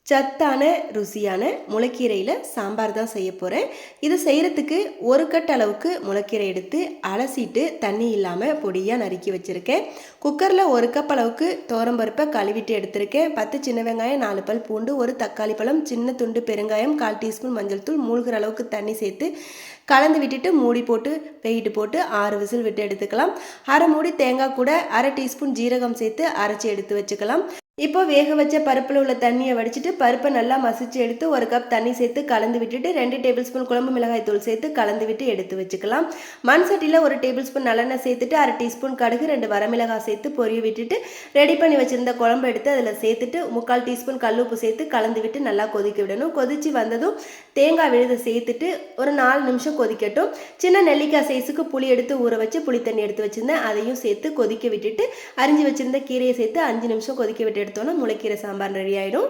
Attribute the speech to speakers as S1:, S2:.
S1: சத்தான ருசியான முளைக்கீரையில் சாம்பார் தான் செய்ய போகிறேன். இது செய்கிறதுக்கு ஒரு கட் அளவுக்கு முளைக்கீரை எடுத்து அலசிட்டு தண்ணி இல்லாமல் பொடியாக நறுக்கி வச்சுருக்கேன். குக்கரில் ஒரு கப் அளவுக்கு துவரம்பருப்பை கழுவிட்டு எடுத்திருக்கேன். 10 சின்ன வெங்காயம், 4 பல் பூண்டு, ஒரு தக்காளி பழம், சின்ன துண்டு பெருங்காயம், 1/4 டீஸ்பூன் மஞ்சள் தூள், மூழ்கிற அளவுக்கு தண்ணி சேர்த்து கலந்து விட்டுட்டு மூடி போட்டு வெயிட்டு போட்டு 6 விசில் விட்டு எடுத்துக்கலாம். அரை மூடி தேங்காய் கூட 1/2 டீஸ்பூன் ஜீரகம் சேர்த்து அரைச்சி எடுத்து வச்சுக்கலாம். இப்போ வேக வச்ச பருப்பில் உள்ள தண்ணியை வடிச்சிட்டு பருப்பை நல்லா மசிச்சு எடுத்து ஒரு கப் தண்ணி சேர்த்து கலந்து விட்டுட்டு 2 டேபிள் ஸ்பூன் குழம்பு மிளகாய் தூள் சேர்த்து கலந்து விட்டு எடுத்து வச்சுக்கலாம். மண் சட்டியில் 1 டேபிள் ஸ்பூன் நல்லெண்ணெய் சேர்த்துட்டு 1/2 டீஸ்பூன் கடுகு, 2 வரமிளகாய் சேர்த்து பொரிய விட்டுட்டு ரெடி பண்ணி வச்சிருந்த குழம்பு எடுத்து அதில் சேர்த்துட்டு 3/4 டீஸ்பூன் கல்லுப்பு சேர்த்து கலந்து விட்டு நல்லா கொதிக்க விடணும். கொதிச்சு வந்ததும் தேங்காய் விழுதை சேர்த்துட்டு ஒரு 4 நிமிஷம் கொதிக்கட்டும். சின்ன நெல்லிக்காய் சைஸுக்கு புளி எடுத்து ஊற வச்சு புளி தண்ணி எடுத்து வச்சிருந்தேன், அதையும் சேர்த்து கொதிக்க விட்டுட்டு அரிஞ்சு வச்சிருந்த கீரையை சேர்த்து 5 நிமிஷம் கொதிக்க விட்டு எடுத்தோன்னா முளைக்கீரை சாம்பார் ரெடி ஆகிடும்.